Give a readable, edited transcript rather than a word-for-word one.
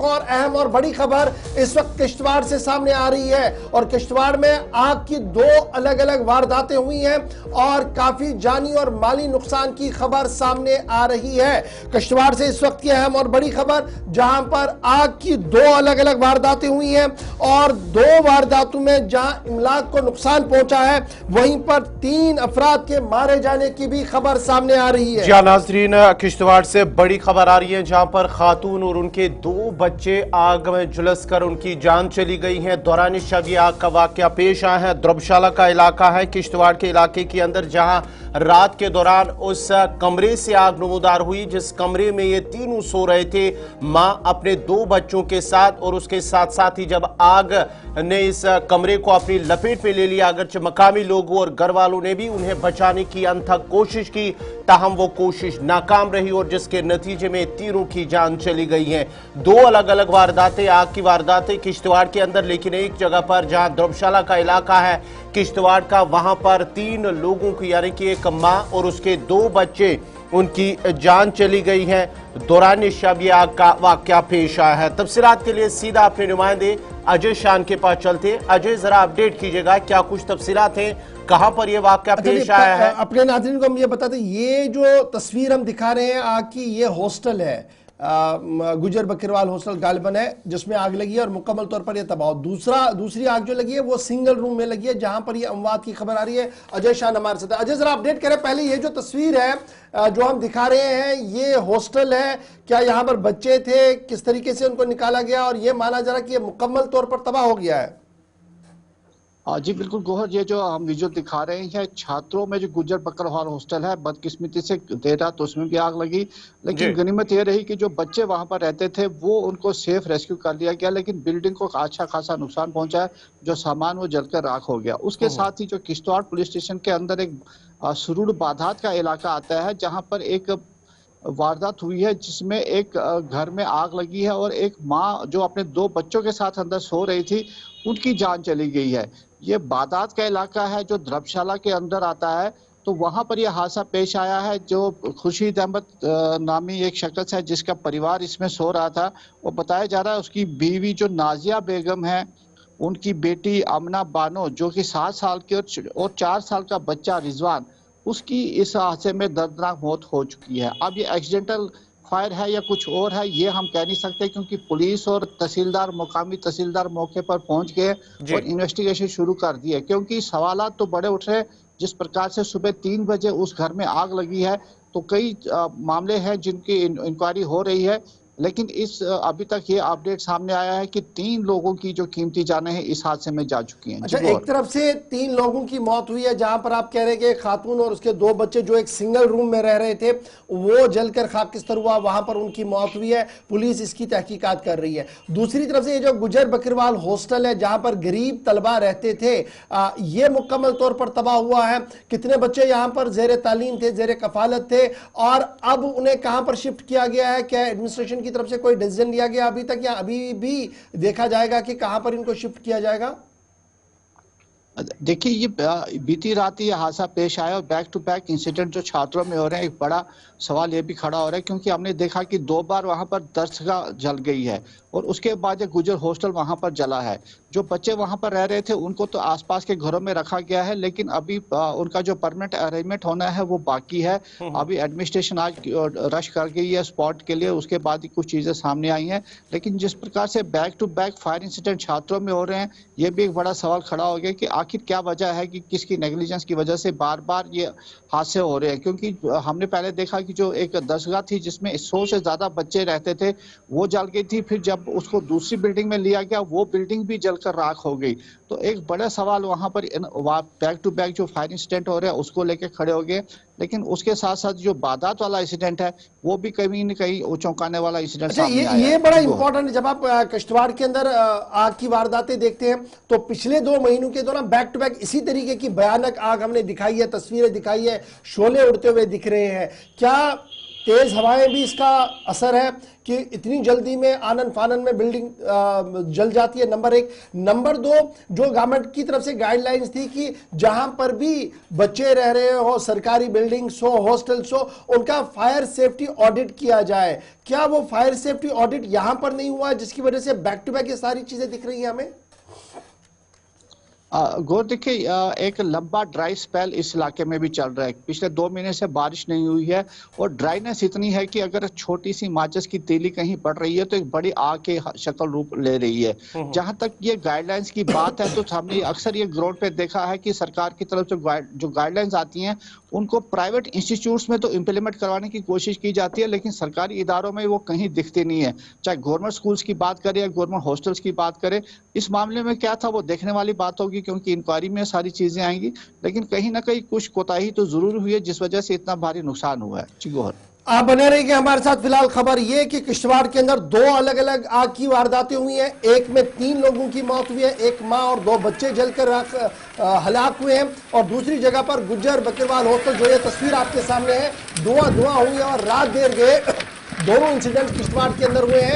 और अहम और बड़ी खबर इस वक्त किश्तवाड़ से सामने आ रही है और किश्तवाड़ में आग की दो अलग अलग वारदातें हुई हैं और काफी जानी और माली नुकसान की खबर सामने आ रही है। किश्तवाड़ से इस वक्त की अहम और बड़ी खबर, जहां पर आग की दो अलग अलग वारदातें हुई हैं और दो वारदातों में जहां इमलाक को नुकसान पहुंचा है, वहीं पर 3 अफराद के मारे जाने की भी खबर सामने आ रही है। जी नाज़रीन, किश्तवाड़ से बड़ी खबर आ रही है जहां पर खातून और उनके 2 बच्चे आग में झुलस कर उनकी जान चली गई है। दौरान शब ये आग का वाकया पेश आया है। द्रबशाला का इलाका है किश्तवाड़ के इलाके के अंदर, जहां रात के दौरान उस कमरे से आग नमूदार हुई जिस कमरे में ये तीनों सो रहे थे, मां अपने 2 बच्चों के साथ, और उसके साथ साथ ही जब आग ने इस कमरे को अपनी लपेट में ले लिया, अगरचे मकामी लोगों और घर वालों ने भी उन्हें बचाने की अनथक कोशिश की, ताहम वो कोशिश नाकाम रही और जिसके नतीजे में तीनों की जान चली गई है। 2 अलग अलग वारदातें, आग की वारदातें किश्तवाड़ के अंदर, लेकिन एक जगह पर जहां द्रबशाला का इलाका है किश्तवाड़ का, वहां पर 3 लोगों की यानी कि एक मां और उसके 2 बच्चे, उनकी जान चली गई है। दौरान शब ये आग का वाकया पेश आया है। तफसीलात के लिए सीधा अपने नुमाइंदे अजय शान के पास चलते। अजय, जरा अपडेट कीजिएगा, क्या कुछ तफसीलात हैं, कहां पर यह वाकया पेश आया है? अपने नाज़रीन को हम ये बताते, ये जो तस्वीर हम दिखा रहे हैं आग की, ये हॉस्टल है, गुजर बकरवाल हॉस्टल गालिबन है, जिसमें आग लगी है और मुकम्मल तौर पर यह तबाह। दूसरी आग जो लगी है वो सिंगल रूम में लगी है, जहां पर यह अमवात की खबर आ रही है। अजय शान हमारे साथ है। अजय, जरा अपडेट करें, पहले ये जो तस्वीर है जो हम दिखा रहे हैं, ये हॉस्टल है, क्या यहाँ पर बच्चे थे, किस तरीके से उनको निकाला गया, और ये माना जा रहा कि ये मुकम्मल तौर पर तबाह हो गया है? जी बिल्कुल गोहर, ये जो हम विजुअल दिखा रहे हैं छात्रों में जो गुजर बकरवाल हॉस्टल है, बदकिस्मती से देर रात उसमें भी आग लगी, लेकिन गनीमत ये रही कि जो बच्चे वहां पर रहते थे वो उनको सेफ रेस्क्यू कर लिया गया, लेकिन बिल्डिंग को अच्छा खासा नुकसान पहुंचा है, जो सामान वो जलकर राख हो गया। उसके साथ ही जो किश्तवाड़ पुलिस स्टेशन के अंदर एक सुरूर बाधात का इलाका आता है, जहाँ पर एक वारदात हुई है जिसमें एक घर में आग लगी है और एक माँ जो अपने 2 बच्चों के साथ अंदर सो रही थी, उनकी जान चली गई है। ये बादात का इलाका है जो द्रबशाला के अंदर आता है, तो वहां पर यह हादसा पेश आया है। जो खुर्शीद अहमद नामी एक शख्स है जिसका परिवार इसमें सो रहा था, वो बताया जा रहा है उसकी बीवी जो नाजिया बेगम है, उनकी बेटी अमना बानो जो कि 7 साल की और 4 साल का बच्चा रिजवान, उसकी इस हादसे में दर्दनाक मौत हो चुकी है। अब ये एक्सीडेंटल फायर है या कुछ और है, ये हम कह नहीं सकते, क्योंकि पुलिस और तहसीलदार, मुकामी तहसीलदार मौके पर पहुंच गए और इन्वेस्टिगेशन शुरू कर दी है, क्योंकि सवालात तो बड़े उठ रहे हैं। जिस प्रकार से सुबह 3 बजे उस घर में आग लगी है, तो कई मामले हैं जिनकी इंक्वायरी हो रही है, लेकिन इस अभी तक ये अपडेट सामने आया है कि 3 लोगों की जो कीमती जानें हैं इस हादसे में जा चुकी हैं। अच्छा, एक तरफ से 3 लोगों की मौत हुई है, जहां पर आप कह रहे हैं कि खातून और उसके 2 बच्चे जो एक सिंगल रूम में रह रहे थे वो जलकर खाकिस्तर हुआ, वहां पर उनकी मौत हुई है। पुलिस इसकी तहकीकात कर रही है। दूसरी तरफ से ये जो गुजर बकरवाल हॉस्टल है, जहां पर गरीब तलबा रहते थे, ये मुकम्मल तौर पर तबाह हुआ है। कितने बच्चे यहाँ पर जेर तालीम थे, जेर कफालत थे, और अब उन्हें कहां पर शिफ्ट किया गया है? क्या एडमिनिस्ट्रेशन की तरफ से कोई डिसीजन लिया गया अभी तक, या अभी भी देखा जाएगा कि कहां पर इनको शिफ्ट किया जाएगा? देखिए, ये बीती रात ये हादसा पेश आया और बैक टू बैक इंसिडेंट जो छात्रों में हो रहे हैं, एक बड़ा सवाल ये भी खड़ा हो रहा है, क्योंकि हमने देखा कि 2 बार वहां पर दरसगाह जल गई है और उसके बाद एक गुजर हॉस्टल वहां पर जला है। जो बच्चे वहां पर रह रहे थे उनको तो आसपास के घरों में रखा गया है, लेकिन अभी उनका जो परमानेंट अरेंजमेंट होना है वो बाकी है। अभी एडमिनिस्ट्रेशन आज रश कर गई है स्पॉट के लिए, उसके बाद ही कुछ चीजें सामने आई हैं। लेकिन जिस प्रकार से back to back fire incident छात्रों में हो रहे हैं, ये भी एक बड़ा सवाल खड़ा हो गया कि आखिर क्या वजह है कि किसकी नेग्लिजेंस की वजह से बार बार ये हादसे हो रहे हैं। क्योंकि हमने पहले देखा कि जो एक दरसगाह थी जिसमें 100 से ज्यादा बच्चे रहते थे, वो जल गई थी, फिर जब उसको दूसरी बिल्डिंग में लिया गया वो बिल्डिंग भी जलकर राख हो गई। तो एक बड़ा सवाल वहां पर बैक टू बैक जो फायर इंसिडेंट हो रहे हैं उसको लेकर खड़े हो गए। लेकिन उसके साथ साथ जो बादात वाला इंसिडेंट है वो भी कहीं न कहीं चौंकाने वाला इंसिडेंट सामने आया है। ये बड़ा इंपॉर्टेंट है। जब आप किश्तवाड़ के अंदर आग की वारदातें देखते हैं तो पिछले 2 महीनों के दौरान बैक टू बैक इसी तरीके की भयानक आग हमने दिखाई है, तस्वीरें दिखाई है, शोले उड़ते हुए दिख रहे हैं। क्या तेज हवाएं भी इसका असर है कि इतनी जल्दी में आनन फानन में बिल्डिंग जल जाती है, नंबर एक। नंबर दो, जो गवर्नमेंट की तरफ से गाइडलाइंस थी कि जहां पर भी बच्चे रह रहे हो, सरकारी बिल्डिंग्स हो, हॉस्टल्स हो, उनका फायर सेफ्टी ऑडिट किया जाए। क्या वो फायर सेफ्टी ऑडिट यहां पर नहीं हुआ, जिसकी वजह से बैक टू बैक ये सारी चीजें दिख रही हैं हमें? गौर देखिए, एक लंबा ड्राई स्पेल इस इलाके में भी चल रहा है। पिछले 2 महीने से बारिश नहीं हुई है और ड्राइनेस इतनी है कि अगर छोटी सी माचिस की तीली कहीं पड़ रही है तो एक बड़ी आग के शक्ल रूप ले रही है। जहां तक ये गाइडलाइंस की बात है तो हमने अक्सर ये ग्राउंड पे देखा है कि सरकार की तरफ से जो गाइडलाइंस आती हैं उनको प्राइवेट इंस्टीट्यूट्स में तो इम्प्लीमेंट करवाने की कोशिश की जाती है, लेकिन सरकारी इदारों में वो कहीं दिखती नहीं है। चाहे गवर्नमेंट स्कूल्स की बात करें या गवर्नमेंट हॉस्टल्स की बात करें, इस मामले में क्या था वो देखने वाली बात होगी, क्योंकि इंक्वायरी में सारी चीजें आएंगी। लेकिन कहीं ना कहीं कुछ कोताही तो जरूर हुई है जिस वजह से इतना भारी नुकसान हुआ है। जी गौहर, आप बने रहिए हमारे साथ। फिलहाल खबर यह कि किश्तवाड़ के अंदर 2 अलग अलग आग की वारदातें हुई हैं। एक में 3 लोगों की मौत हुई है, एक मां और 2 बच्चे जलकर हलाक हुए हैं। और दूसरी जगह पर गुज्जर बकरवाल हॉस्टल, जो ये तस्वीर आपके सामने है, धुआं हुई है और रात देर गए। दोनों इंसिडेंट किश्तवाड़ के अंदर हुए हैं।